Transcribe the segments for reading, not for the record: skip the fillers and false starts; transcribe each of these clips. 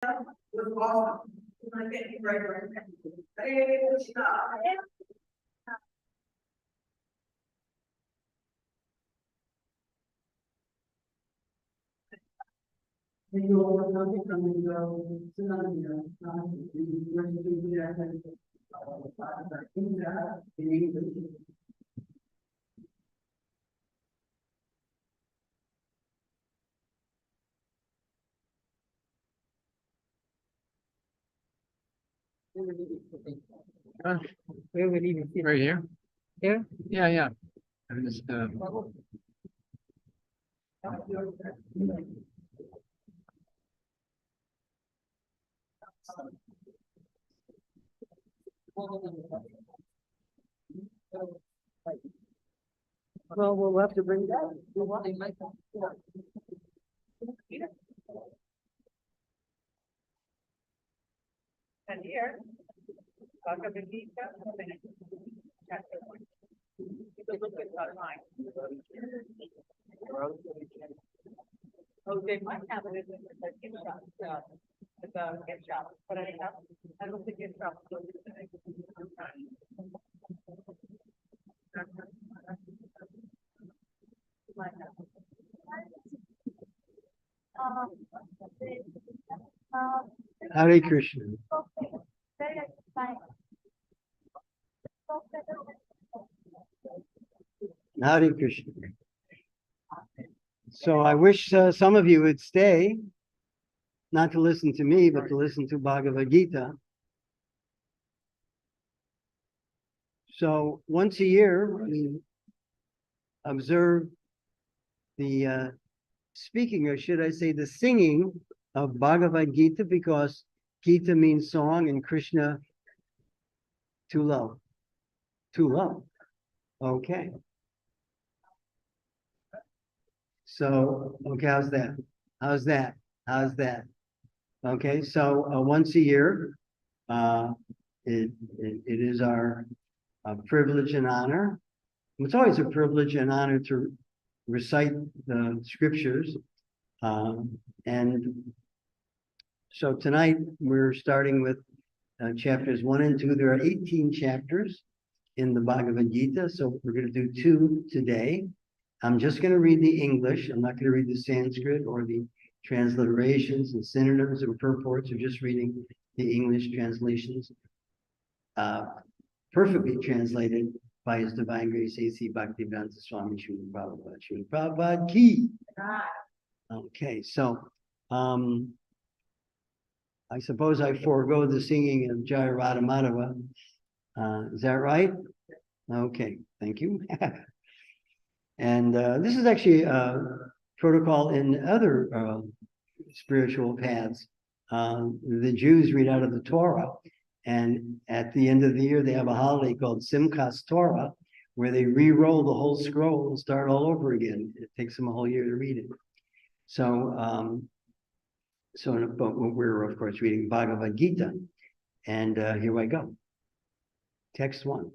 was awesome. I get you right. Hey, stop. Uh, Where will you be? right here. Here? Yeah, yeah. I'm just, Well, we'll have to bring that. And here, Bhagavad Gita, chapter 1. You can look at it online. Oh, they might have it in the gift shop, the gift shop, but I don't think gift shop. Hare Krishna. Hare Krishna. So I wish some of you would stay, not to listen to me, but to listen to Bhagavad Gita. So once a year, we observe the speaking, or should I say the singing of Bhagavad Gita, because Gita means song and Krishna too low. Too low. Okay. So, okay, how's that? How's that? How's that? Okay, so once a year, it is our privilege and honor. It's always a privilege and honor to recite the scriptures. And so tonight we're starting with chapters 1 and 2. There are 18 chapters in the Bhagavad Gita, so we're going to do 2 today. I'm just going to read the English. I'm not going to read the Sanskrit or the transliterations and synonyms or purports, or just reading the English translations, perfectly translated by His Divine Grace A.C. Bhaktivedanta Swami Srila Prabhupada. Srila Prabhupada ki. Okay, so I suppose I forego the singing of Jaya Radha Madhava. Is that right? Okay, thank you. And this is actually a protocol in other spiritual paths. The Jews read out of the Torah, and at the end of the year, they have a holiday called Simchas Torah, where they re-roll the whole scroll and start all over again. It takes them a whole year to read it. So, but we're of course reading Bhagavad Gita, and here I go. Text 1.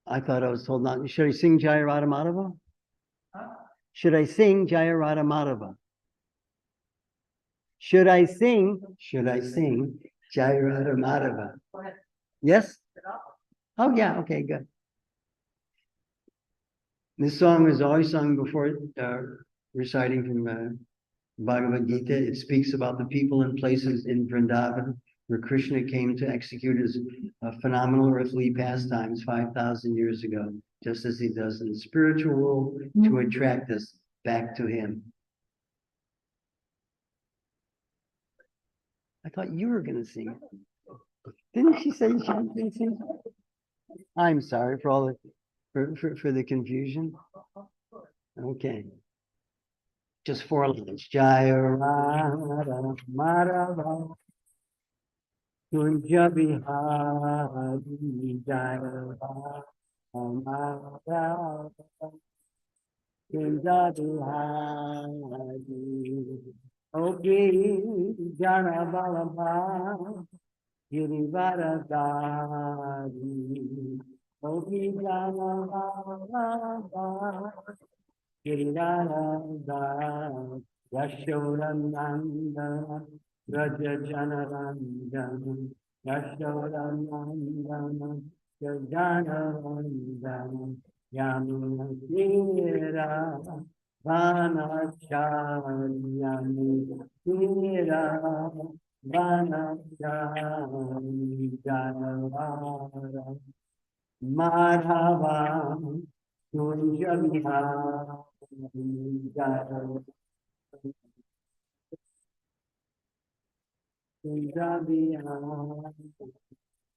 I thought I was told not. Should I sing Jaya Radha Madhava? Should I sing Jaya Radha Madhava? Should I sing Jaya Radha Madhava? Yes? Oh yeah, okay, good. This song is always sung before reciting from Bhagavad Gita. It speaks about the people and places in Vrindavan where Krishna came to execute his phenomenal earthly pastimes 5,000 years ago, just as he does in the spiritual world to attract us back to him. I thought you were going to sing it. Didn't she say she was going to sing? I'm sorry for all the for the confusion. Okay. Just 4 lines. Jaya Radha Madhava Kunja Bihari Jaya Radha Madhava Kunja Bihari Okay Jana Balabha Girivaradari Okay Jana Balabha Girirara Yashodananda Rajajanarandana Yashodananda Rajanarandana Yamunira Vanacharyanı Tira Vanacharyanı Janavara Madhava Surya Vihara Surya Vihara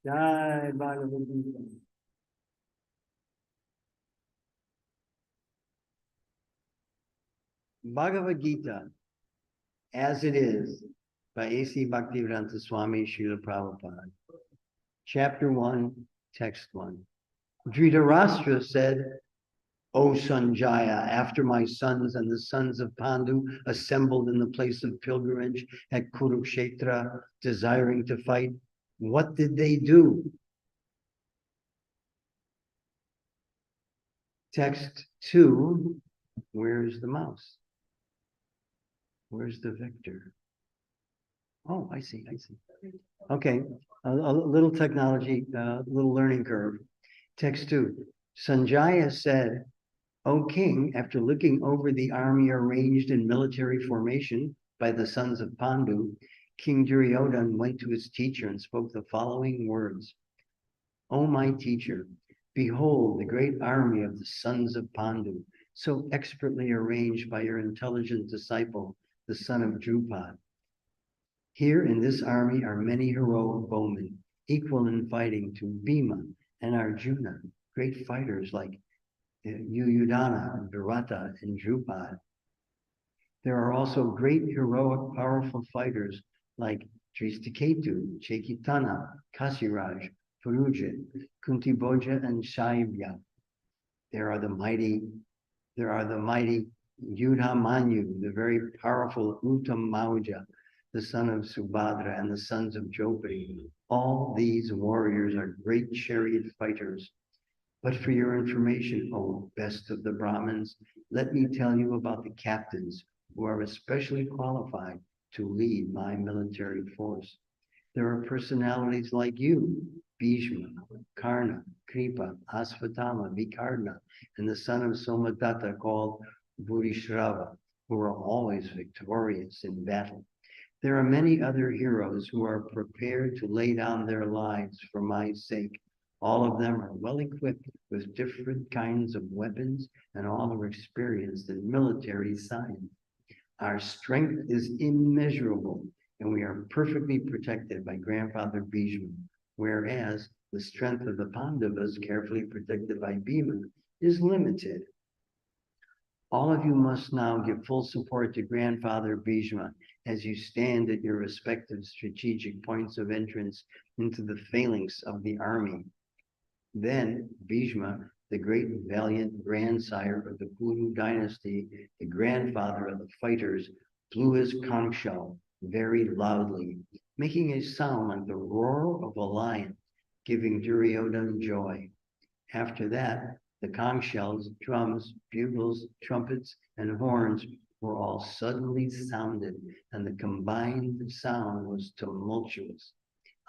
Jai Bhagavad Gita. Bhagavad Gita, as it is, by A.C. Bhaktivedanta Swami Srila Prabhupada. Chapter 1, Text 1. Dhritarashtra said, O Sanjaya, after my sons and the sons of Pandu assembled in the place of pilgrimage at Kurukshetra, desiring to fight, what did they do? Text 2, where's the mouse? Where's the vector? Oh, I see. Okay, a little technology, little learning curve. Text 2, Sanjaya said, O king, after looking over the army arranged in military formation by the sons of Pandu, King Duryodhana went to his teacher and spoke the following words. O my teacher, behold the great army of the sons of Pandu, so expertly arranged by your intelligent disciple, the son of Drupad. Here in this army are many heroic bowmen, equal in fighting to Bhima and Arjuna, great fighters like Yuyudhana, Virata, and Drupad. There are also great heroic, powerful fighters like Drishtaketu, Chaitanya, Kasiraj, Purujit, Kuntibhoja, and Shaibya. There are the mighty Yudhamanyu, the very powerful Uttamauja, the son of Subhadra, and the sons of Jopati. All these warriors are great chariot fighters. But for your information, O best of the Brahmins, let me tell you about the captains who are especially qualified to lead my military force. There are personalities like you, Bhishma, Karna, Kripa, Asvatthama, Vikarna, and the son of Somadatta called Bhurishrava, who are always victorious in battle. There are many other heroes who are prepared to lay down their lives for my sake. All of them are well equipped with different kinds of weapons, and all are experienced in military science. Our strength is immeasurable, and we are perfectly protected by grandfather Bhishma, whereas the strength of the Pandavas, carefully protected by Bhima, is limited. All of you must now give full support to grandfather Bhishma as you stand at your respective strategic points of entrance into the phalanx of the army. Then Bhishma, the great valiant grandsire of the Kuru dynasty, the grandfather of the fighters, blew his conch shell very loudly, making a sound like the roar of a lion, giving Duryodhana joy. After that, the conch shells, drums, bugles, trumpets, and horns were all suddenly sounded, and the combined sound was tumultuous.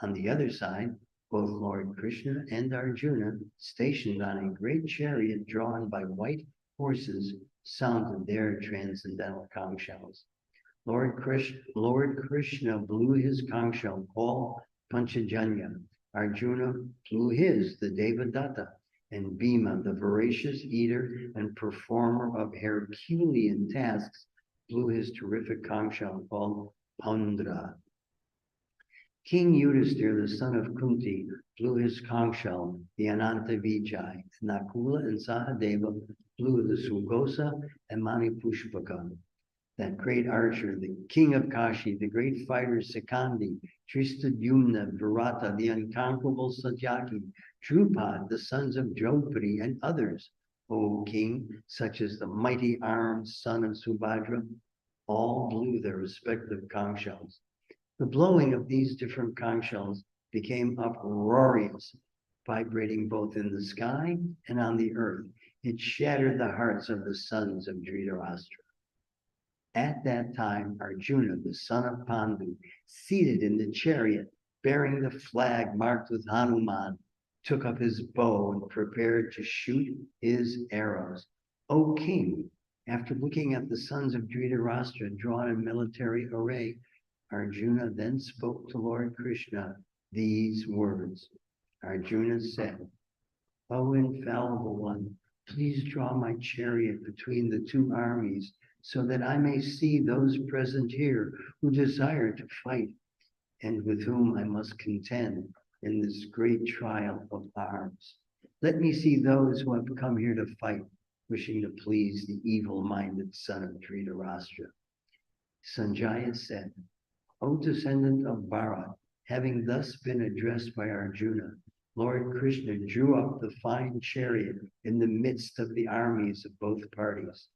On the other side, both Lord Krishna and Arjuna, stationed on a great chariot drawn by white horses, sounded their transcendental conch shells. Lord Krishna blew his conch shell called Panchajanya. Arjuna blew his, the Devadatta, and Bhima, the voracious eater and performer of Herculean tasks, blew his terrific conch shell called Pandra. King Yudhisthira, the son of Kunti, blew his conch shell, the Ananta Vijay. Nakula and Sahadeva blew the Sugosa and Manipushpaka. That great archer, the king of Kashi, the great fighter Sikandi, Tristadyumna, Virata, the unconquerable Satyaki, Drupad, the sons of Jopati, and others, O king, such as the mighty armed son of Subhadra, all blew their respective conch shells. The blowing of these different conch shells became uproarious, vibrating both in the sky and on the earth. It shattered the hearts of the sons of Dhritarashtra. At that time, Arjuna, the son of Pandu, seated in the chariot, bearing the flag marked with Hanuman, took up his bow and prepared to shoot his arrows. O king, after looking at the sons of Dhritarashtra drawn in military array, Arjuna then spoke to Lord Krishna these words. Arjuna said, O infallible one, please draw my chariot between the two armies so that I may see those present here who desire to fight and with whom I must contend in this great trial of arms. Let me see those who have come here to fight, wishing to please the evil-minded son of Dhritarashtra. Sanjaya said, O descendant of Bharat, having thus been addressed by Arjuna, Lord Krishna drew up the fine chariot in the midst of the armies of both parties.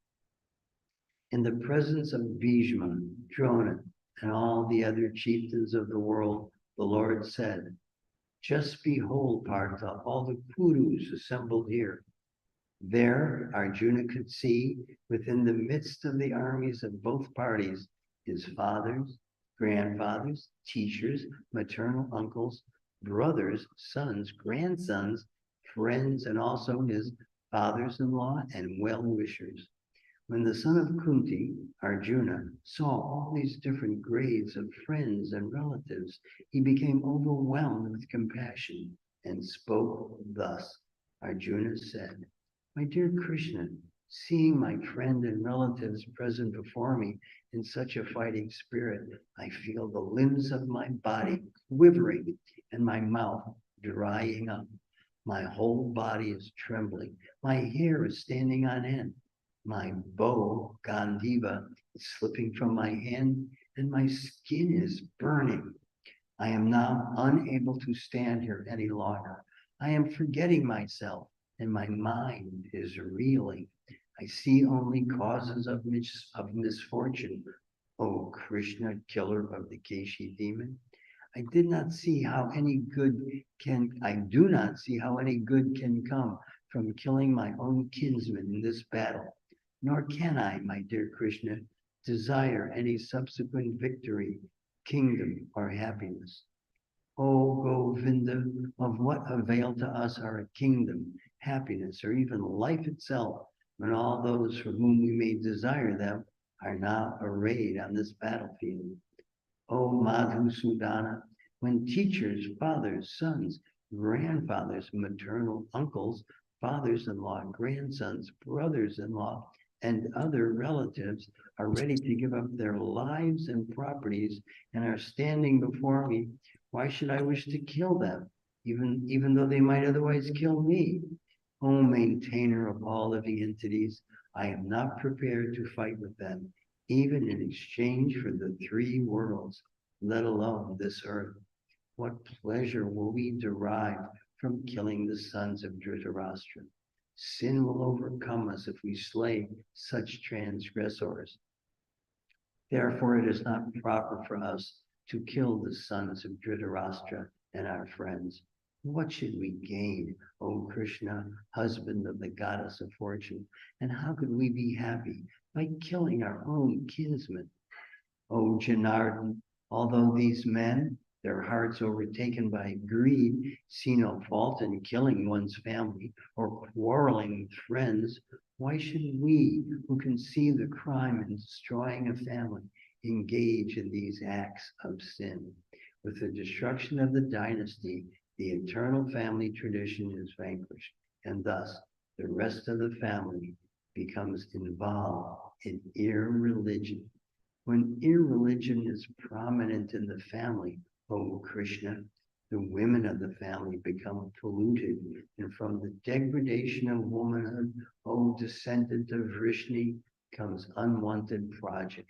In the presence of Bhishma, Drona, and all the other chieftains of the world, the Lord said, just behold, Partha, all the Kurus assembled here. There, Arjuna could see, within the midst of the armies of both parties, his fathers, grandfathers, teachers, maternal uncles, brothers, sons, grandsons, friends, and also his fathers-in-law and well-wishers. When the son of Kunti, Arjuna, saw all these different grades of friends and relatives, he became overwhelmed with compassion and spoke thus. Arjuna said, my dear Krishna, seeing my friend and relatives present before me in such a fighting spirit, I feel the limbs of my body quivering and my mouth drying up. My whole body is trembling. My hair is standing on end. My bow, Gandiva, is slipping from my hand, and my skin is burning. I am now unable to stand here any longer. I am forgetting myself, and my mind is reeling. I see only causes of misfortune. O Krishna, killer of the Keshi demon, I do not see how any good can come from killing my own kinsman in this battle. Nor can I, my dear Krishna, desire any subsequent victory, kingdom, or happiness. O Govinda, of what avail to us are a kingdom, happiness, or even life itself, when all those for whom we may desire them are now arrayed on this battlefield? O Madhusudana, when teachers, fathers, sons, grandfathers, maternal uncles, fathers-in-law, grandsons, brothers-in-law, and other relatives are ready to give up their lives and properties and are standing before me, why should I wish to kill them, even though they might otherwise kill me? O maintainer of all living entities, I am not prepared to fight with them, even in exchange for the three worlds, let alone this earth. What pleasure will we derive from killing the sons of Dhritarashtra? Sin will overcome us if we slay such transgressors. Therefore, it is not proper for us to kill the sons of Dhritarashtra and our friends. What should we gain, O Krishna, husband of the goddess of fortune? And how could we be happy by killing our own kinsmen? O Janardhan, although these men, their hearts overtaken by greed, see no fault in killing one's family or quarreling with friends, why should we, who can see the crime in destroying a family, engage in these acts of sin? With the destruction of the dynasty, the eternal family tradition is vanquished, and thus the rest of the family becomes involved in irreligion. When irreligion is prominent in the family, O Krishna, the women of the family become polluted, and from the degradation of womanhood, O descendant of Vrishni, comes unwanted progeny.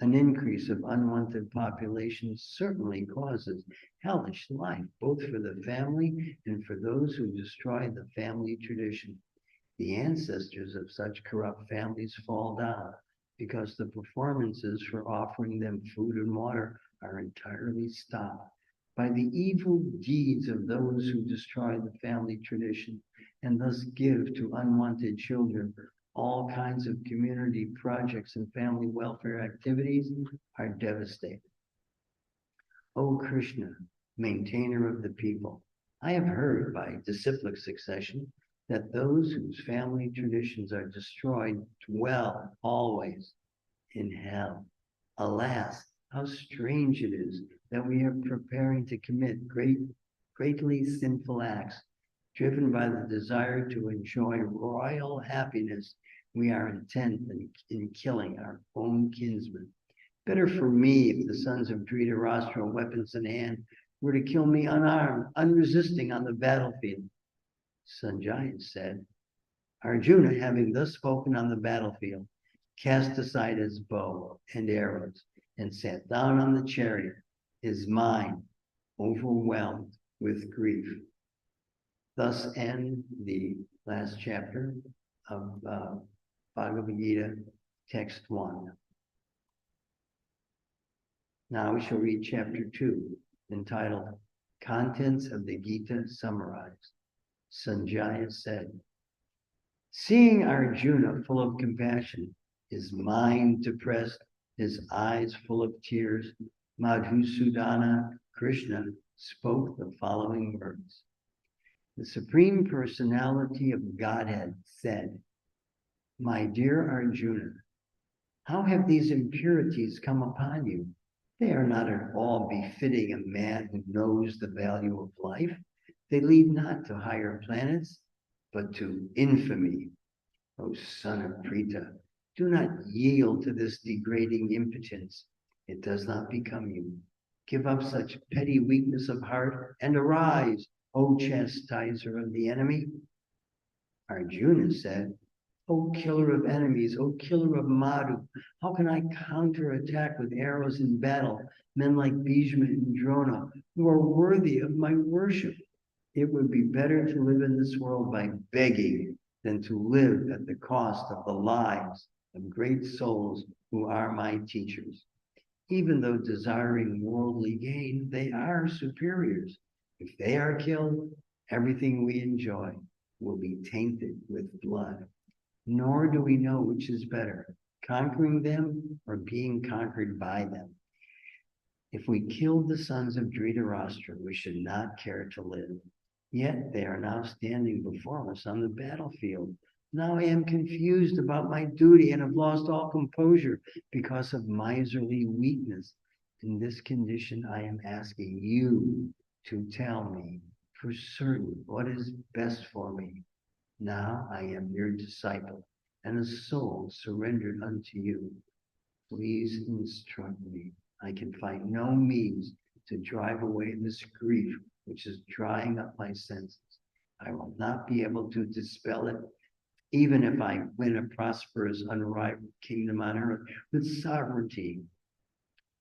An increase of unwanted population certainly causes hellish life, both for the family and for those who destroy the family tradition. The ancestors of such corrupt families fall down because the performances for offering them food and water are entirely stopped by the evil deeds of those who destroy the family tradition and thus give to unwanted children. All kinds of community projects and family welfare activities are devastated. O Krishna, maintainer of the people, I have heard by disciplic succession that those whose family traditions are destroyed dwell always in hell. Alas, how strange it is that we are preparing to commit greatly sinful acts. Driven by the desire to enjoy royal happiness, we are intent in killing our own kinsmen. Better for me if the sons of Dhritarashtra, weapons in hand, were to kill me unarmed, unresisting on the battlefield. Sanjaya said, Arjuna, having thus spoken on the battlefield, cast aside his bow and arrows and sat down on the chariot, his mind overwhelmed with grief. Thus end the last chapter of Bhagavad Gita, text 1. Now we shall read chapter 2, entitled Contents of the Gita Summarized. Sanjaya said, seeing Arjuna full of compassion, his mind depressed, his eyes full of tears, Madhusudana Krishna spoke the following words. The Supreme Personality of Godhead said, my dear Arjuna, how have these impurities come upon you? They are not at all befitting a man who knows the value of life. They lead not to higher planets, but to infamy. O son of Prita, do not yield to this degrading impotence. It does not become you. Give up such petty weakness of heart and arise, O chastiser of the enemy. Arjuna said, O killer of enemies, O killer of Madhu, how can I counterattack with arrows in battle men like Bhishma and Drona, who are worthy of my worship? It would be better to live in this world by begging than to live at the cost of the lives of great souls who are my teachers. Even though desiring worldly gain, they are superiors. If they are killed, everything we enjoy will be tainted with blood. Nor do we know which is better, conquering them or being conquered by them. If we killed the sons of Dhritarashtra, we should not care to live. Yet they are now standing before us on the battlefield. Now I am confused about my duty and have lost all composure because of miserly weakness. In this condition, I am asking you to tell me for certain what is best for me. Now I am your disciple and a soul surrendered unto you. Please instruct me. I can find no means to drive away this grief which is drying up my senses. I will not be able to dispel it, even if I win a prosperous, unrivaled kingdom on earth with sovereignty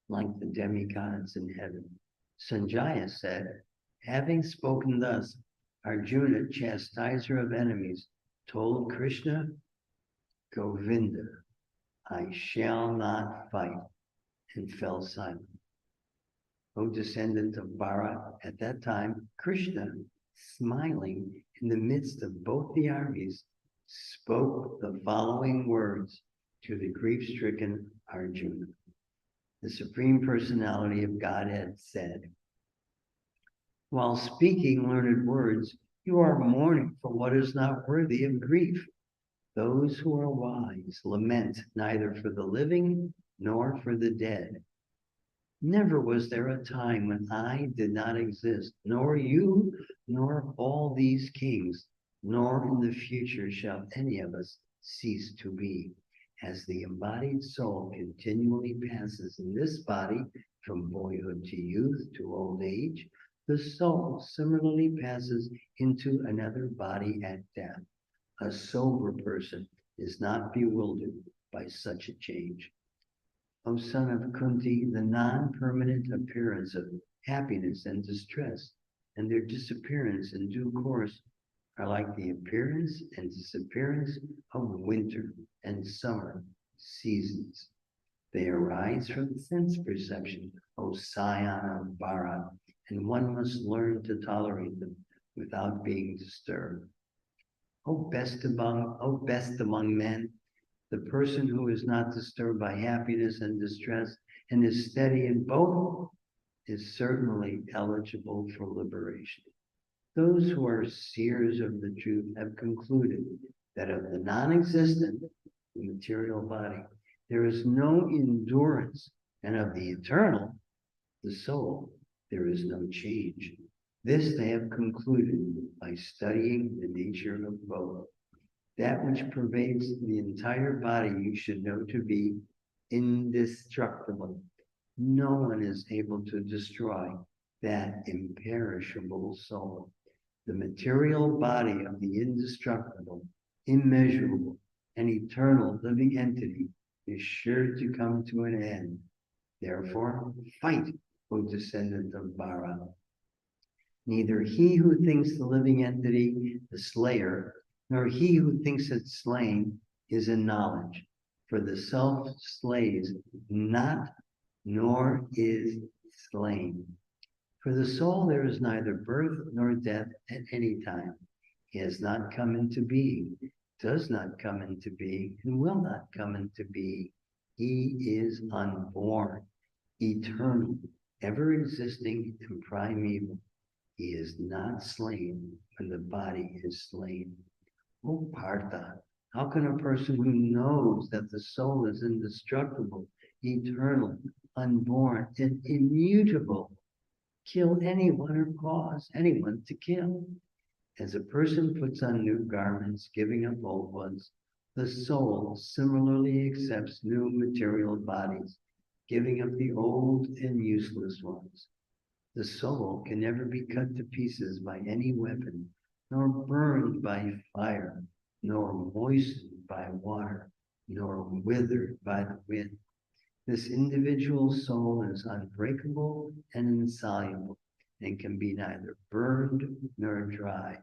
like the demigods in heaven. Sanjaya said, having spoken thus, Arjuna, chastiser of enemies, told Krishna, Govinda, I shall not fight, and fell silent. O descendant of Bharat, at that time, Krishna, smiling in the midst of both the armies, spoke the following words to the grief-stricken Arjuna. The Supreme Personality of Godhead said, while speaking learned words, you are mourning for what is not worthy of grief. Those who are wise lament neither for the living nor for the dead. Never was there a time when I did not exist, nor you, nor all these kings, nor in the future shall any of us cease to be. As the embodied soul continually passes in this body from boyhood to youth to old age, the soul similarly passes into another body at death. A sober person is not bewildered by such a change. O son of Kunti, the non-permanent appearance of happiness and distress, and their disappearance in due course, are like the appearance and disappearance of winter and summer seasons. They arise from sense perception, O scion of Bharat, and one must learn to tolerate them without being disturbed. Oh, best among men, the person who is not disturbed by happiness and distress and is steady in both is certainly eligible for liberation. Those who are seers of the truth have concluded that of the non-existent, the material body, there is no endurance, and of the eternal, the soul, there is no change. This they have concluded by studying the nature of both. That which pervades the entire body you should know to be indestructible. No one is able to destroy that imperishable soul. The material body of the indestructible, immeasurable, and eternal living entity is sure to come to an end. Therefore, fight, O descendant of Bara. Neither he who thinks the living entity the slayer, nor he who thinks it slain is in knowledge. For the self slays not, nor is slain. For the soul there is neither birth nor death at any time. He has not come into being, does not come into being, and will not come into being. He is unborn, eternal, ever existing, and primeval. He is not slain when the body is slain. O Partha, how can a person who knows that the soul is indestructible, eternal, unborn, and immutable kill anyone or cause anyone to kill? As a person puts on new garments, giving up old ones, the soul similarly accepts new material bodies, giving up the old and useless ones. The soul can never be cut to pieces by any weapon, nor burned by fire, nor moistened by water, nor withered by the wind. This individual soul is unbreakable and insoluble, and can be neither burned nor dry.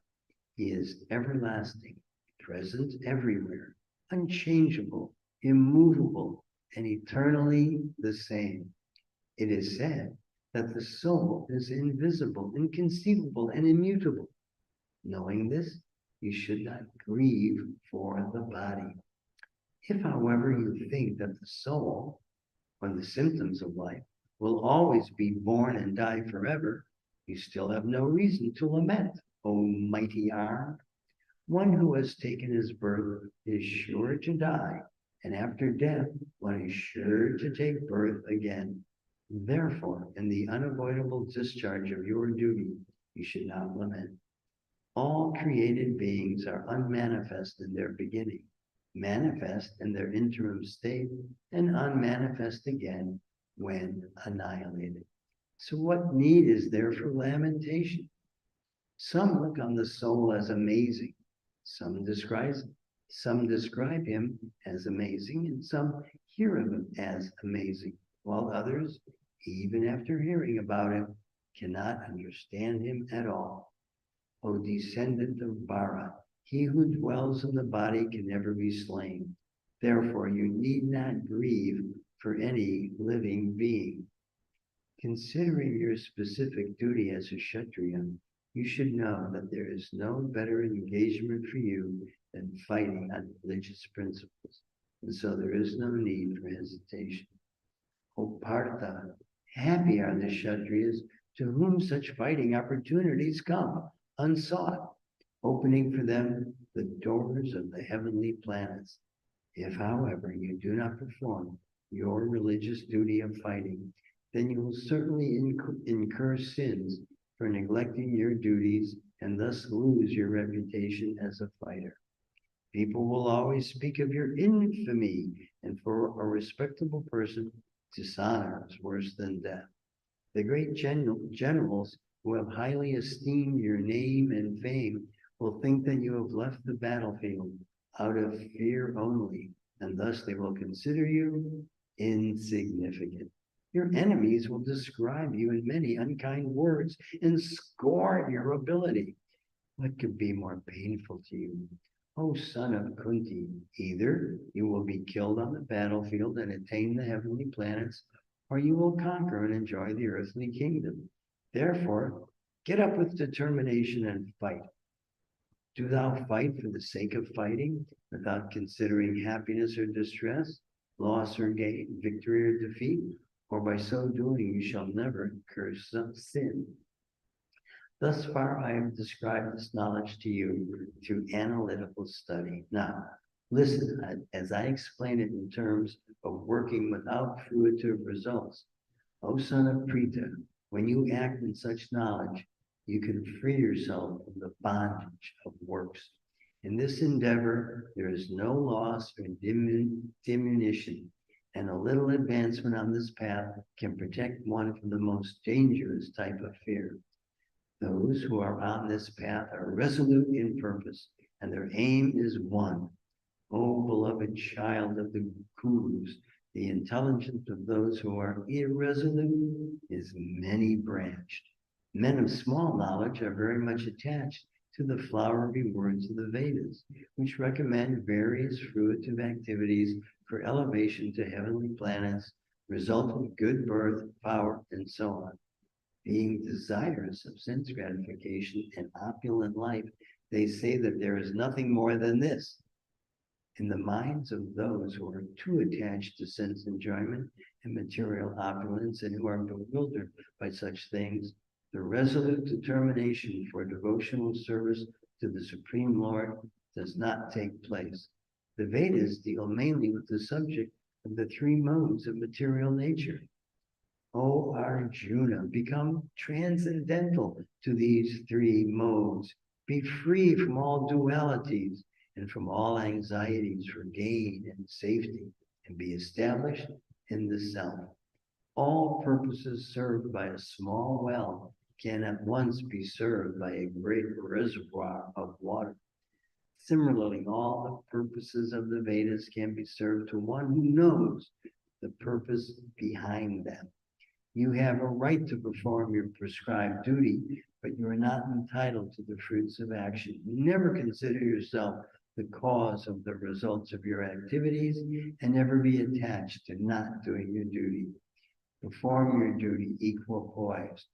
He is everlasting, present everywhere, unchangeable, immovable, and eternally the same. It is said that the soul is invisible, inconceivable, and immutable. Knowing this, you should not grieve for the body. If, however, you think that the soul, or the symptoms of life, will always be born and die forever, you still have no reason to lament, O mighty arm. One who has taken his birth is sure to die, and after death, one is sure to take birth again. Therefore, in the unavoidable discharge of your duty, you should not lament. All created beings are unmanifest in their beginning, manifest in their interim state, and unmanifest again when annihilated. So what need is there for lamentation? Some look on the soul as amazing. Some describe him as amazing, and some hear of him as amazing, while others, even after hearing about him, cannot understand him at all. O descendant of Bara, he who dwells in the body can never be slain. Therefore, you need not grieve for any living being. Considering your specific duty as a Kshatriya, you should know that there is no better engagement for you than fighting on religious principles, and so there is no need for hesitation. O Partha, happy are the Kshatriyas to whom such fighting opportunities come, unsought, opening for them the doors of the heavenly planets. If, however, you do not perform your religious duty of fighting, then you will certainly incur sins for neglecting your duties and thus lose your reputation as a fighter. People will always speak of your infamy, and for a respectable person, dishonor is worse than death. The great generals who have highly esteemed your name and fame will think that you have left the battlefield out of fear only, and thus they will consider you insignificant. Your enemies will describe you in many unkind words and scorn your ability. What could be more painful to you? O son of Kunti, either you will be killed on the battlefield and attain the heavenly planets, or you will conquer and enjoy the earthly kingdom. Therefore, get up with determination and fight. Do thou fight for the sake of fighting, without considering happiness or distress, loss or gain, victory or defeat? Or by so doing you shall never incur some sin. Thus far I have described this knowledge to you through analytical study. Now, listen as I explain it in terms of working without fruitive results. O son of Prita, when you act in such knowledge, you can free yourself from the bondage of works. In this endeavor, there is no loss or diminution, and a little advancement on this path can protect one from the most dangerous type of fear. Those who are on this path are resolute in purpose, and their aim is one. O beloved child of the Kurus, the intelligence of those who are irresolute is many-branched. Men of small knowledge are very much attached to the flowery words of the Vedas, which recommend various fruitive activities for elevation to heavenly planets, resulting good birth, power, and so on. Being desirous of sense gratification and opulent life, they say that there is nothing more than this. In the minds of those who are too attached to sense enjoyment and material opulence and who are bewildered by such things, the resolute determination for devotional service to the Supreme Lord does not take place. The Vedas deal mainly with the subject of the three modes of material nature. O Arjuna, become transcendental to these three modes. Be free from all dualities and from all anxieties for gain and safety, and be established in the self. All purposes served by a small well can at once be served by a great reservoir of water. Similarly, all the purposes of the Vedas can be served to one who knows the purpose behind them. You have a right to perform your prescribed duty, but you are not entitled to the fruits of action. Never consider yourself the cause of the results of your activities, and never be attached to not doing your duty. Perform your duty equipoised,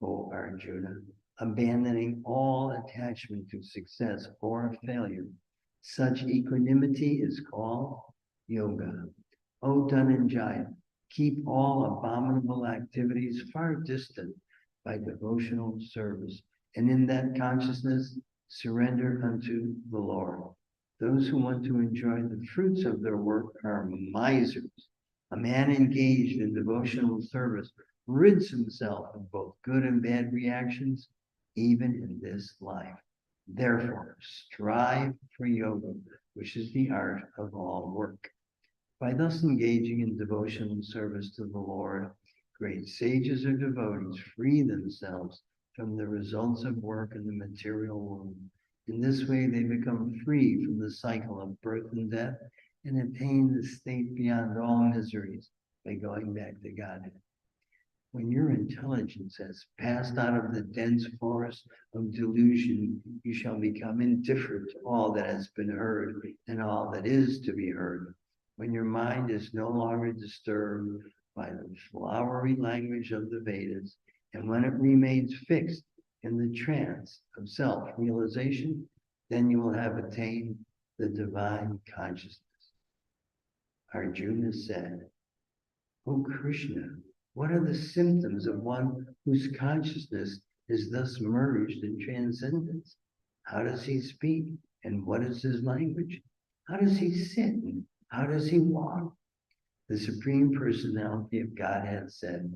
O Arjuna, abandoning all attachment to success or failure. Such equanimity is called yoga. O Dhananjaya, keep all abominable activities far distant by devotional service, and in that consciousness surrender unto the Lord. Those who want to enjoy the fruits of their work are misers. A man engaged in devotional service rids himself of both good and bad reactions, even in this life. Therefore, strive for yoga, which is the art of all work. By thus engaging in devotional service to the Lord, great sages or devotees free themselves from the results of work in the material world. In this way, they become free from the cycle of birth and death and attain the state beyond all miseries by going back to Godhead. When your intelligence has passed out of the dense forest of delusion, you shall become indifferent to all that has been heard and all that is to be heard. When your mind is no longer disturbed by the flowery language of the Vedas, and when it remains fixed in the trance of self-realization, then you will have attained the divine consciousness. Arjuna said, O Krishna, what are the symptoms of one whose consciousness is thus merged in transcendence? How does he speak, and what is his language? How does he sit, and how does he walk? The Supreme Personality of Godhead said,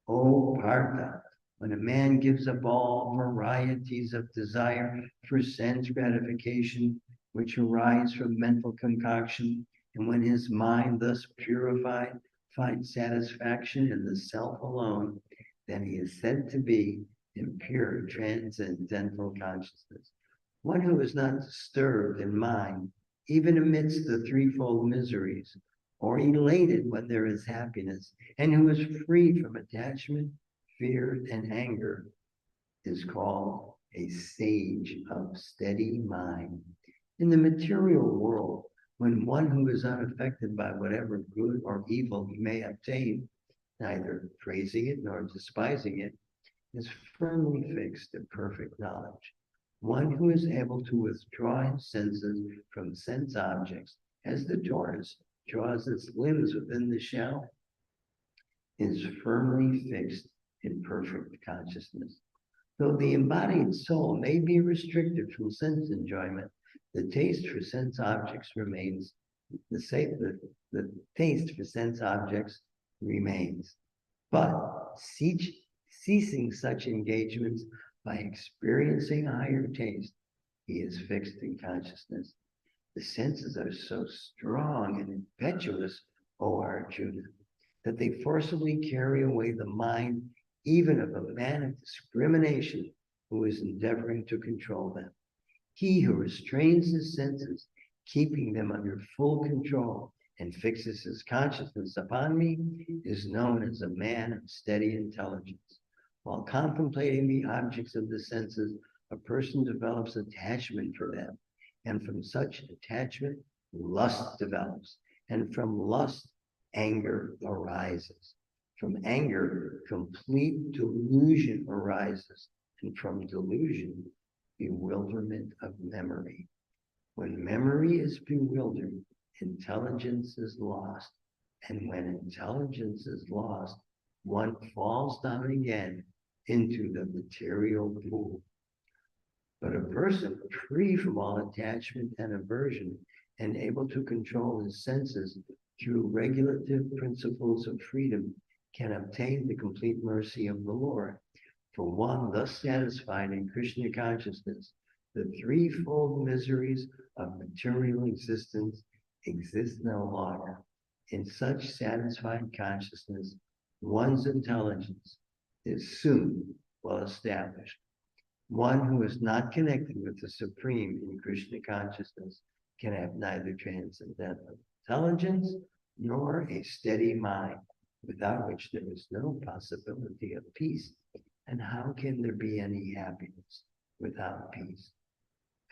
O Partha, when a man gives up all varieties of desire for sense gratification, which arise from mental concoction, and when his mind thus purified finds satisfaction in the self alone, then he is said to be in pure transcendental consciousness. One who is not disturbed in mind, even amidst the threefold miseries, or elated when there is happiness, and who is free from attachment, fear, and anger, is called a sage of steady mind. In the material world, when one who is unaffected by whatever good or evil he may obtain, neither praising it nor despising it, is firmly fixed in perfect knowledge. One who is able to withdraw his senses from sense objects, as the tortoise draws its limbs within the shell, is firmly fixed in perfect consciousness. Though the embodied soul may be restricted from sense enjoyment, the taste for sense objects remains. The taste for sense objects remains. But ceasing such engagements by experiencing higher taste, he is fixed in consciousness. The senses are so strong and impetuous, O Arjuna, that they forcibly carry away the mind even of a man of discrimination who is endeavoring to control them. He who restrains his senses, keeping them under full control, and fixes his consciousness upon me, is known as a man of steady intelligence. While contemplating the objects of the senses, a person develops attachment for them, and from such attachment, lust develops, and from lust, anger arises. From anger, complete delusion arises, and from delusion, bewilderment of memory. When memory is bewildered, intelligence is lost, and when intelligence is lost, one falls down again into the material pool. But a person free from all attachment and aversion and able to control his senses through regulative principles of freedom can obtain the complete mercy of the Lord. For one thus satisfied in Krishna consciousness, the threefold miseries of material existence exist no longer. In such satisfied consciousness, one's intelligence is soon well established. One who is not connected with the Supreme in Krishna consciousness can have neither transcendental intelligence nor a steady mind, without which there is no possibility of peace. And how can there be any happiness without peace?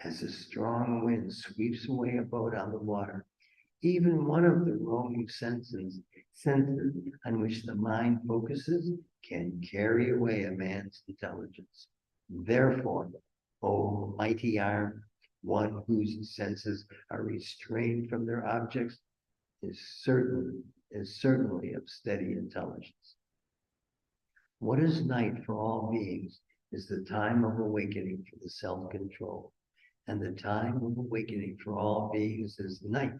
As a strong wind sweeps away a boat on the water, even one of the roaming senses on which the mind focuses can carry away a man's intelligence. Therefore, O mighty arm, one whose senses are restrained from their objects is certainly of steady intelligence. What is night for all beings is the time of awakening for the self-control, and the time of awakening for all beings is night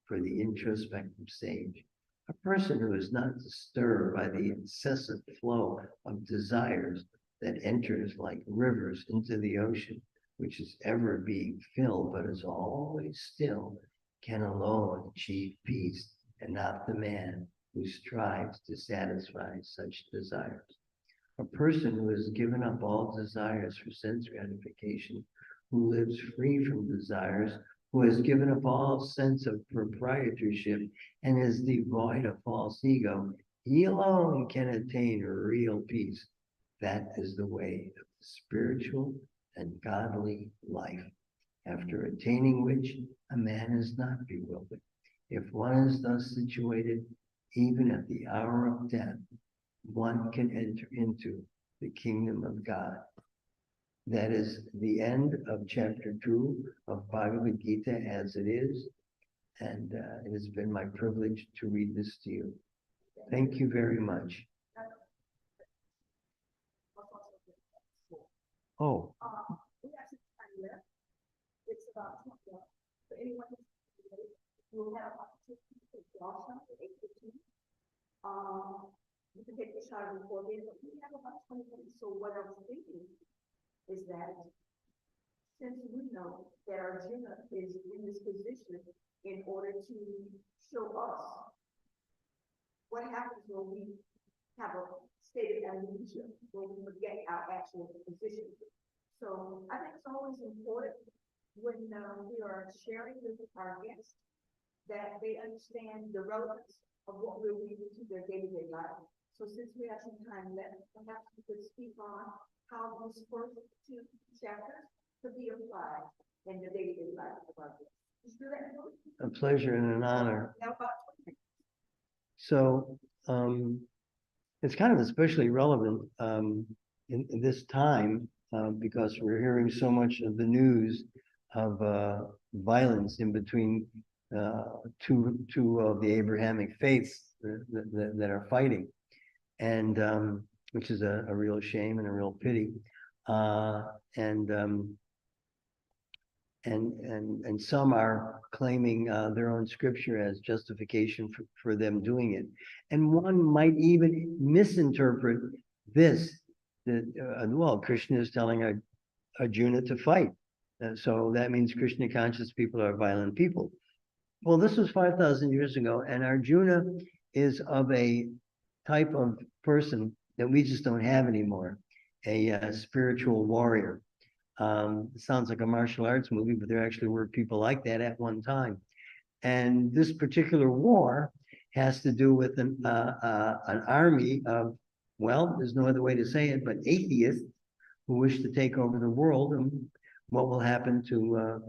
for the introspective sage. A person who is not disturbed by the incessant flow of desires that enters like rivers into the ocean, which is ever being filled but is always still, can alone achieve peace, and not the man who strives to satisfy such desires. A person who has given up all desires for sense gratification, who lives free from desires, who has given up all sense of proprietorship and is devoid of false ego, he alone can attain real peace. That is the way of the spiritual and godly life, after attaining which a man is not bewildered. If one is thus situated, even at the hour of death, one can enter into the kingdom of God. That is the end of chapter 2 of Bhagavad Gita as it is, and it has been my privilege to read this to you. Thank you very much. Oh. We have some time left. It's about 12. So anyone who will have opportunity to take the off at 8:15. You can take the shot before then, but we have about 20 minutes. So what I was thinking is that since we know that Arjuna is in this position in order to show us what happens when we have a state of amnesia, when we forget our actual position. So I think it's always important when we are sharing with our guests that they understand the relevance of what we're reading to their day-to-day life. So since we have some time left, perhaps we could speak on how those first 2 chapters could be applied in the day-to-day life of our guests. Just do that. A pleasure and an honor. Now about 20. So it's kind of especially relevant in this time because we're hearing so much of the news of violence in between two of the Abrahamic faiths that are fighting, and which is a real shame and a real pity. And some are claiming their own scripture as justification for them doing it. And one might even misinterpret this, that, well, Krishna is telling Arjuna to fight. So that means Krishna conscious people are violent people. Well, this was 5,000 years ago, and Arjuna is of a type of person that we just don't have anymore, a spiritual warrior. It sounds like a martial arts movie, but there actually were people like that at one time. And this particular war has to do with an army of, well, there's no other way to say it, but atheists who wish to take over the world, and what will happen to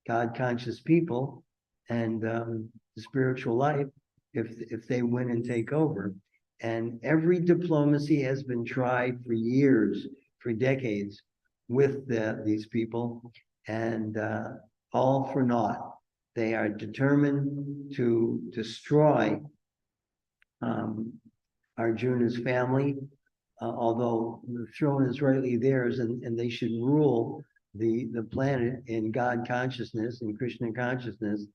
God-conscious people and the spiritual life if they win and take over. And every diplomacy has been tried for years, for decades, with these people, and all for naught. They are determined to destroy Arjuna's family, although the throne is rightly theirs, and they should rule the planet in God consciousness and Krishna consciousness,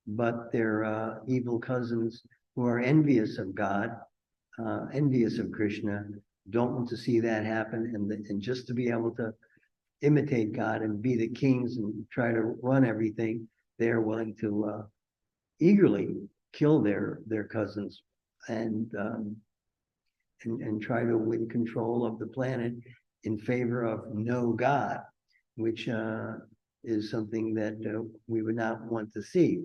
but their evil cousins who are envious of God, envious of Krishna, don't want to see that happen, and just to be able to imitate God and be the kings and try to run everything, they're willing to eagerly kill their cousins and try to win control of the planet in favor of no God, which is something that we would not want to see.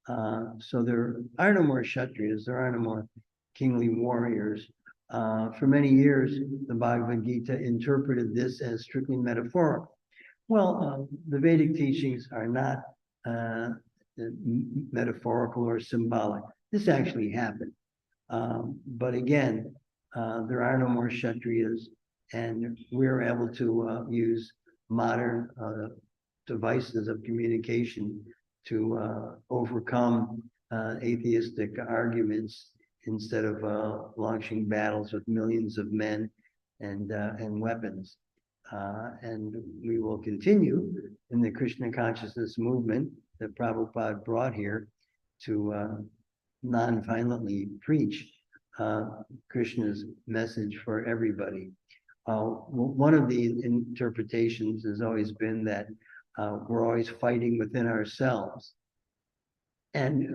So there are no more Kshatriyas, there are no more kingly warriors. For many years, the Bhagavad Gita interpreted this as strictly metaphorical. Well, the Vedic teachings are not metaphorical or symbolic. This actually happened. But again, there are no more Kshatriyas, and we're able to use modern devices of communication to overcome atheistic arguments instead of launching battles with millions of men and weapons. And we will continue in the Krishna consciousness movement that Prabhupada brought here to non-violently preach Krishna's message for everybody. One of the interpretations has always been that we're always fighting within ourselves. And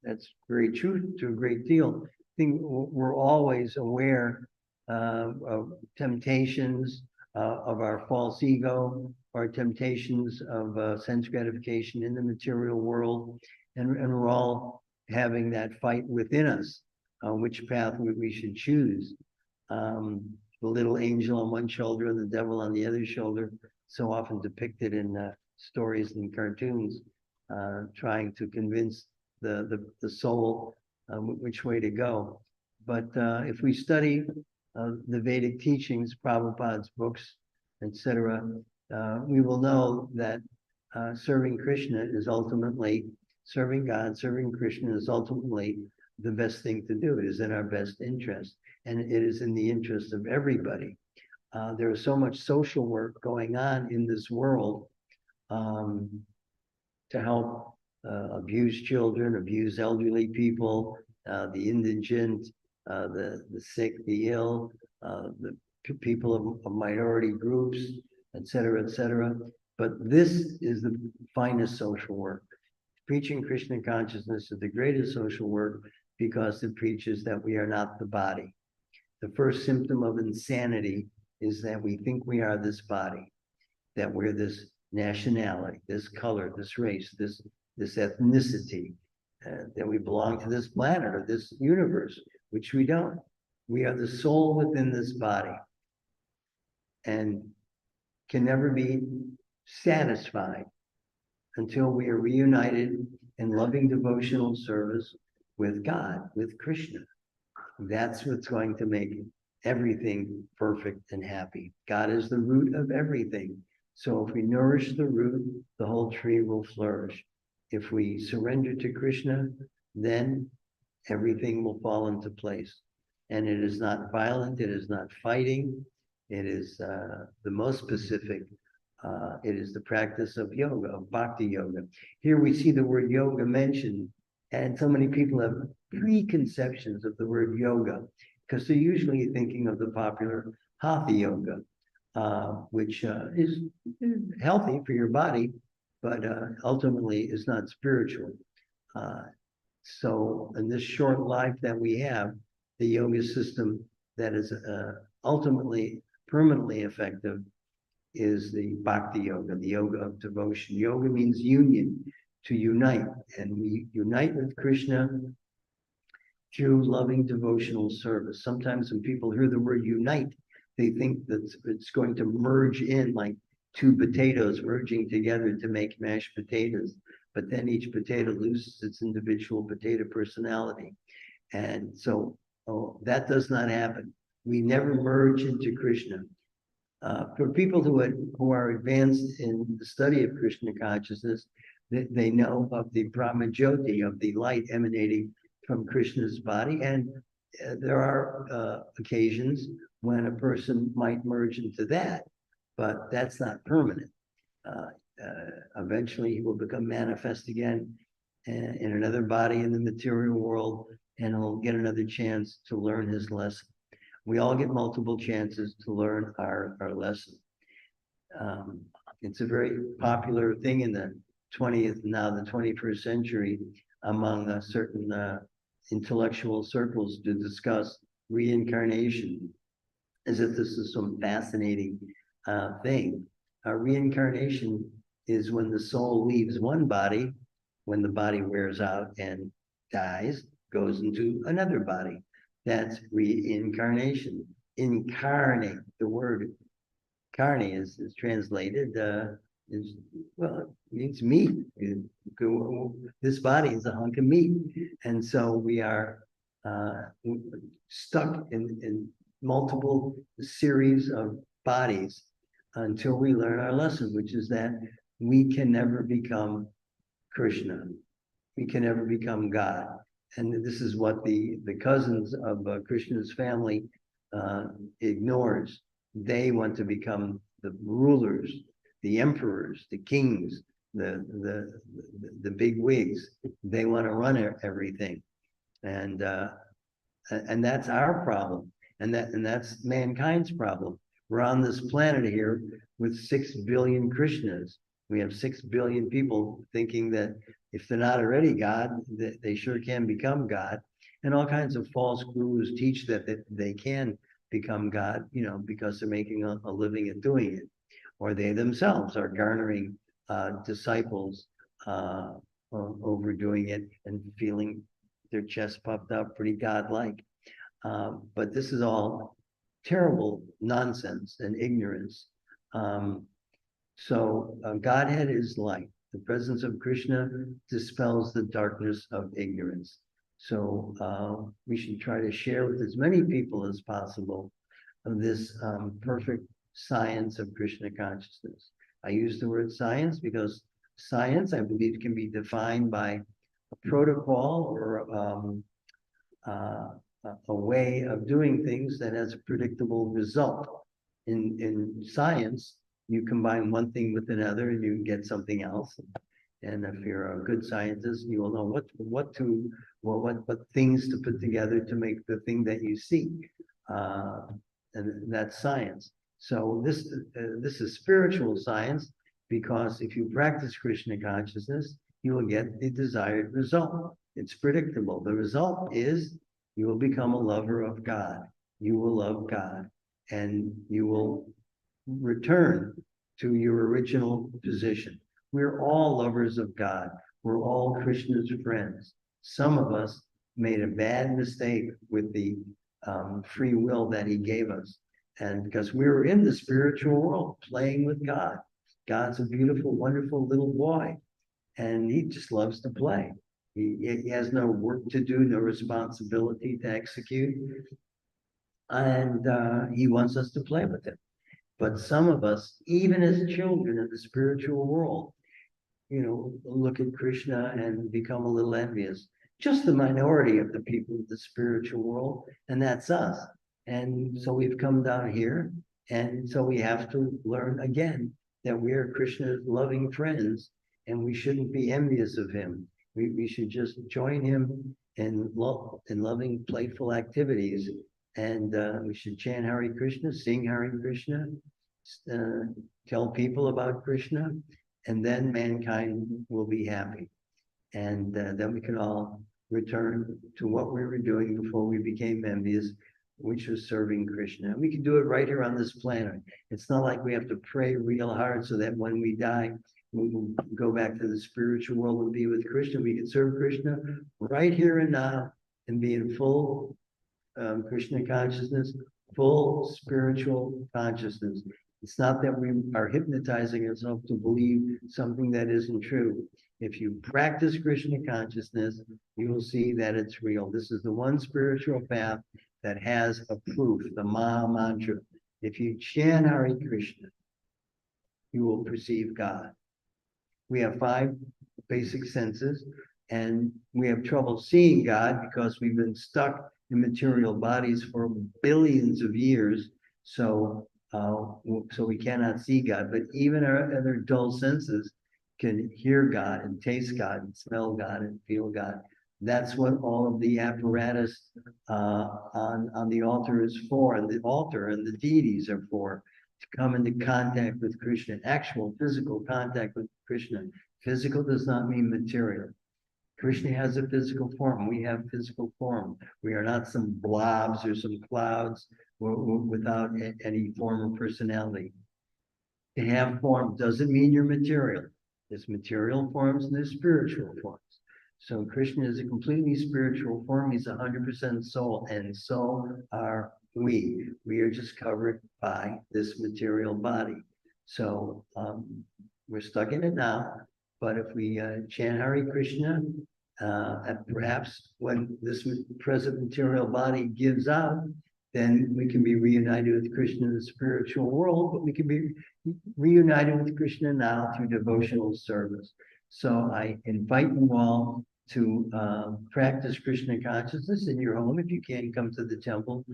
that's very true to a great deal. I think we're always aware of temptations of our false ego, our temptations of sense gratification in the material world, and we're all having that fight within us, which path we should choose. The little angel on one shoulder and the devil on the other shoulder, so often depicted in stories and cartoons, trying to convince the soul which way to go. But if we study the Vedic teachings, Prabhupada's books, etc., we will know that serving Krishna is ultimately, serving God, serving Krishna is ultimately the best thing to do. It is in our best interest, and it is in the interest of everybody. There is so much social work going on in this world to help abused children, abused elderly people, the indigent, the sick, the ill, the people of minority groups, et cetera, et cetera. But this is the finest social work. Preaching Krishna consciousness is the greatest social work because it preaches that we are not the body. The first symptom of insanity is that we think we are this body, that we're this nationality, this color, this race, this ethnicity, that we belong to this planet or this universe, which we don't. We are the soul within this body and can never be satisfied until we are reunited in loving devotional service with God, with Krishna. That's what's going to make it. everything perfect and happy. God is the root of everything. So if we nourish the root, the whole tree will flourish. If we surrender to Krishna, then everything will fall into place. And it is not violent, it is not fighting, it is the most specific. It is the practice of yoga, of bhakti yoga. Here we see the word yoga mentioned, and so many people have preconceptions of the word yoga because they're usually thinking of the popular hatha yoga, which is healthy for your body, but ultimately is not spiritual. So in this short life that we have, the yoga system that is ultimately permanently effective is the bhakti yoga, the yoga of devotion. Yoga means union, to unite, and we unite with Krishna through loving devotional service. Sometimes when people hear the word unite, they think that it's going to merge in like two potatoes merging together to make mashed potatoes, but then each potato loses its individual potato personality. And so that does not happen. We never merge into Krishna. For people who are advanced in the study of Krishna consciousness, they know of the Brahma Jyoti, of the light emanating from Krishna's body. And there are occasions when a person might merge into that, but that's not permanent. Eventually, he will become manifest again in another body in the material world, and he'll get another chance to learn his lesson. We all get multiple chances to learn our lesson. It's a very popular thing in the 20th, now the 21st century, among certain intellectual circles to discuss reincarnation, as if this is some fascinating thing. Reincarnation is when the soul leaves one body, when the body wears out and dies, goes into another body. That's reincarnation. Incarnate, the word carne is translated, well, it means meat. This body is a hunk of meat. And so we are stuck in multiple series of bodies until we learn our lesson, which is that we can never become Krishna. We can never become God. And this is what the cousins of Krishna's family ignores. They want to become the rulers, the emperors, the kings, the big wigs. They want to run everything, and that's our problem, and that's mankind's problem. We're on this planet here with 6 billion Krishnas. We have 6 billion people thinking that if they're not already God, they sure can become God. And all kinds of false gurus teach that they can become God, because they're making a living at doing it. Or they themselves are garnering disciples overdoing it and feeling their chest puffed up, pretty godlike. But this is all terrible nonsense and ignorance. So Godhead is light. The presence of Krishna dispels the darkness of ignorance. So we should try to share with as many people as possible of this perfect science of Krishna consciousness. I use the word science because science, I believe, can be defined by a protocol or a way of doing things that has a predictable result. In science, you combine one thing with another and you get something else. And if you're a good scientist, you will know what things to put together to make the thing that you seek. And that's science. So this is spiritual science, because if you practice Krishna consciousness, you will get the desired result. It's predictable. The result is you will become a lover of God. You will love God, and you will return to your original position. We're all lovers of God. We're all Krishna's friends. Some of us made a bad mistake with the free will that he gave us. And because we were in the spiritual world playing with God. God's a beautiful, wonderful little boy, and he just loves to play. He has no work to do, no responsibility to execute. And he wants us to play with him. But some of us, even as children in the spiritual world, look at Krishna and become a little envious. Just the minority of the people of the spiritual world, and that's us. And so we've come down here, and so we have to learn again that we are Krishna's loving friends, and we shouldn't be envious of him. We should just join him in loving, playful activities, and we should chant Hare Krishna, sing Hare Krishna, tell people about Krishna, and then mankind will be happy. And then we can all return to what we were doing before we became envious, which was serving Krishna. And we can do it right here on this planet. It's not like we have to pray real hard so that when we die, we will go back to the spiritual world and be with Krishna. We can serve Krishna right here and now and be in full Krishna consciousness, full spiritual consciousness. It's not that we are hypnotizing ourselves to believe something that isn't true. If you practice Krishna consciousness, you will see that it's real. This is the one spiritual path that has a proof, the Maha Mantra. If you chant Hare Krishna, you will perceive God. We have 5 basic senses, and we have trouble seeing God because we've been stuck in material bodies for billions of years. So we cannot see God, but even our other dull senses can hear God and taste God and smell God and feel God. That's what all of the apparatus on the altar is for, and the altar and the deities are for, to come into contact with Krishna, actual physical contact with Krishna. Physical does not mean material. Krishna has a physical form. We have physical form. We are not some blobs or some clouds without any form of personality. To have form doesn't mean you're material. There's material forms and there's spiritual forms. So Krishna is a completely spiritual form. He's 100% soul, and so are we. We are just covered by this material body. So we're stuck in it now. But if we chant Hare Krishna, and perhaps when this present material body gives out, then we can be reunited with Krishna in the spiritual world, but we can be reunited with Krishna now through devotional service. So I invite you all to practice Krishna consciousness in your home if you can't come to the temple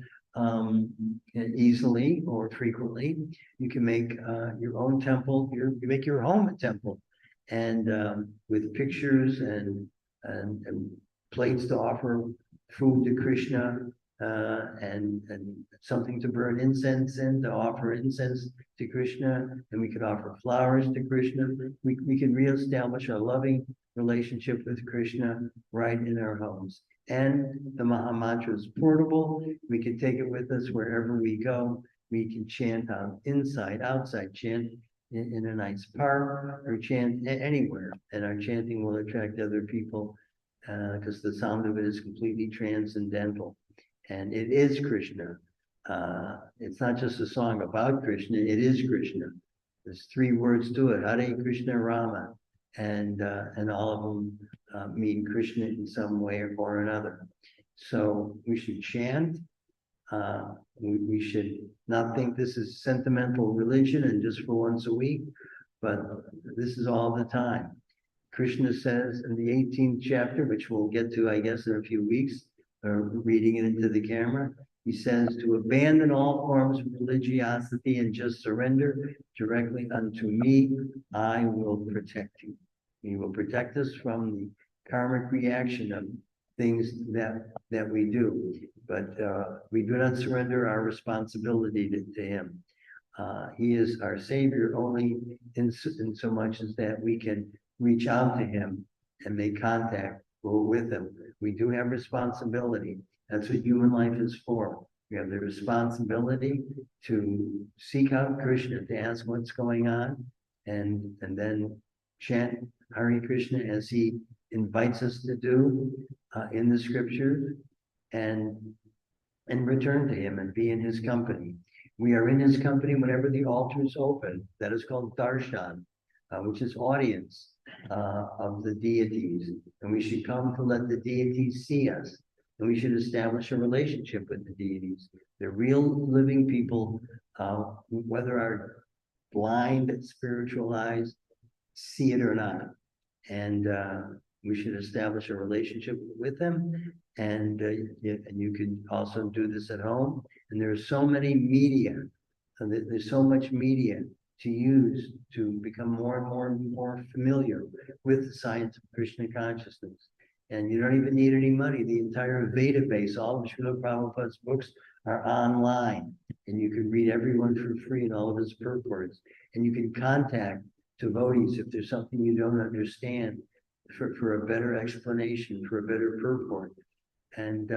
easily or frequently. You can make your own temple, you make your home a temple, and with pictures and plates to offer food to Krishna, and something to burn incense in, to offer incense to Krishna, and we could offer flowers to Krishna. We can reestablish a loving relationship with Krishna right in our homes. And the Maha Mantra is portable. We can take it with us wherever we go. We can chant on inside, outside, chant in a nice park, or chant anywhere, and our chanting will attract other people because the sound of it is completely transcendental, and it is Krishna. It's not just a song about Krishna, it is Krishna. There's 3 words to it, Hare Krishna Rama, and all of them mean Krishna in some way or another. So we should chant. We should not think this is sentimental religion and just for once a week, but this is all the time. Krishna says in the 18th chapter, which we'll get to, I guess, in a few weeks, reading it into the camera, he says to abandon all forms of religiosity and just surrender directly unto me. I will protect you. He will protect us from the karmic reaction of things that we do, but we do not surrender our responsibility to him. He is our savior only in so much as that we can reach out to him and make contact with him. We do have responsibility. That's what human life is for. We have the responsibility to seek out Krishna, to ask what's going on, and then chant Hare Krishna as he invites us to do in the scripture, and return to him and be in his company. We are in his company whenever the altar is open. That is called darshan, which is audience of the deities. And we should come to let the deities see us. and we should establish a relationship with the deities. They're real living people, whether our blind spiritual eyes see it or not. And we should establish a relationship with them. And you can also do this at home. And there's so many media, there's so much media to use to become more and more familiar with the science of Krishna consciousness. And you don't even need any money. The entire database, all of Srila Prabhupada's books are online. And you can read every one for free and all of his purports. And you can contact devotees if there's something you don't understand for a better explanation, for a better purport. And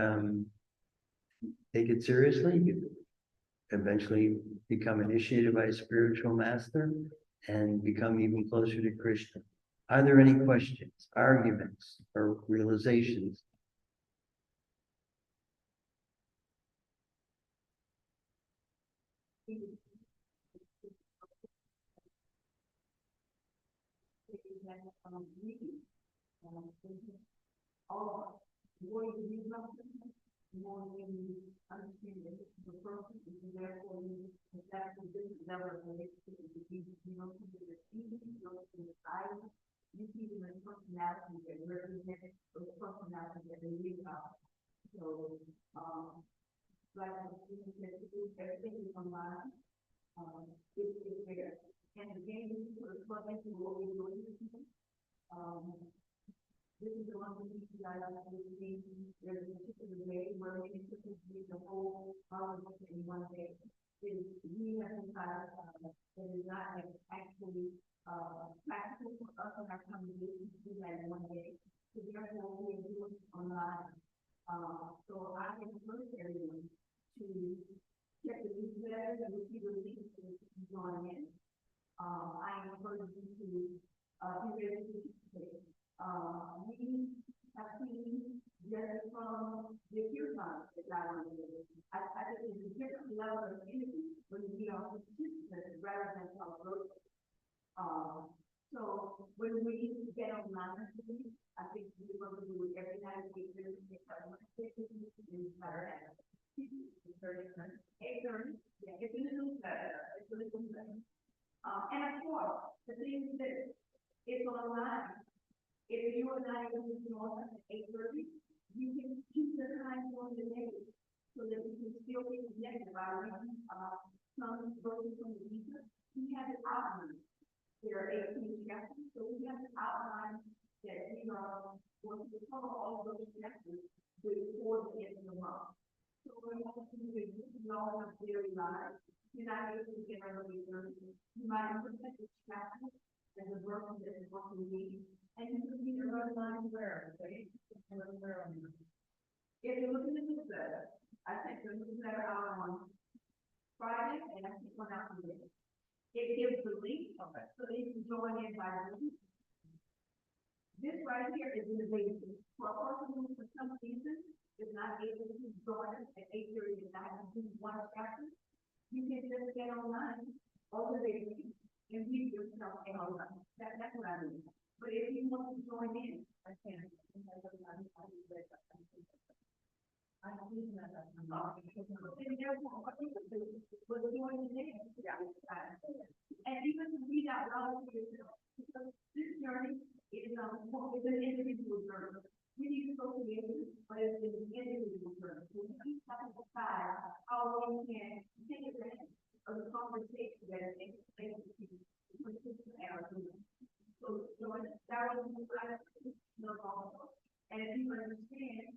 take it seriously. You eventually become initiated by a spiritual master and become even closer to Krishna. Are there any questions, arguments, or realizations? All more you read something, more you understand the person, and therefore you adapt to this level of relationship with the people. You don't see the receiving, you don't see the silence, you see the personality that represents the personality that they live out. So, like I said, everything is online. It's there. And again, this is what makes you what we're doing. This is the one that you guys have to see. There's a particular way where we can put the whole knowledge in one day. We have decided that is not actually practical for us in our congregation to do that in one day. So therefore, we are doing it online. So I encourage everyone to check the newsletter and see the links to join in. I encourage you to be ready to participate. We have seen just from the few times that I want to do. I think there's a different level of energy when we are participants rather than our group. So when we get online, I think we're going to do it every night. We do it every night. 8:30. Yeah, it's in the newsletter. It's in the newsletter. And of course, the thing is that it's online. If you are not able to do more than 8:30, you can choose the time during the day so that you can still be connected by reading some verses from the Jesus. We have an outline. There are 18 chapters, so we have an outline that we are going to cover all of those chapters before the end of the month. So we're going to do it. We all have daily lives. You're not able to get early. You might look at the chapter as a verse that is what we need. And you can see the red line where, okay? If you look at the newsletter, I sent the newsletter out on Friday, and I think one out today. It gives the link, so that you can join in by Zoom. This right here is the basic. For a person who, for some reason, is not able to join us at 8:30 and not do one chapter, you can just get online all the day and read yourself in online. That's what I mean. But if you want to join in, I can. And even to read out loud to yourself, because this journey is an individual journey. We need to go together, but it's an individual journey. So we keep having to decide how we can take advantage of the conversation that is taking place between our group. So that was no problem. And if you understand,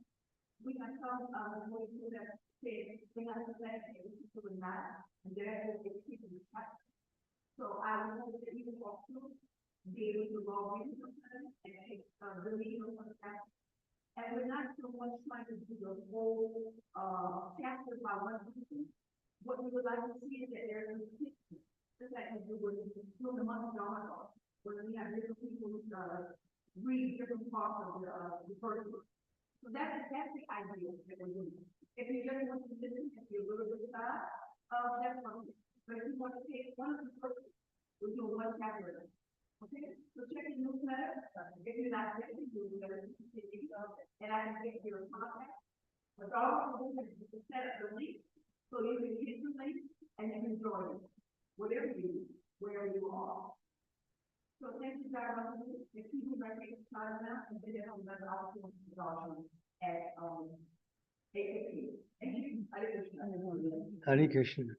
we have some voices that say they have to say people are not, and therefore they keep in touch. So I would hope that you will also be able to log in and take the lead on that. And we're not so much trying to do the whole chapter by one person. What we would like to see is that there is a system, just like we do with the month of Ramadan, where we have different people read different parts of the first book. So that's the idea that we're doing. If you just want to listen, if you're a little bit shy, that's fine. But if you want to take one of the first, we'll do one chapter. Okay? So check the newsletter. If you're not ready, you'll and I can get your contact. But all you do is set up the link, so you can hit the link and you can join, whatever you, do, wherever you are. So thank you very much, if people are taking time now, and then have another opportunity to join at, 8:15. Thank you. I didn't know. Hare Krishna.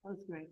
That's great.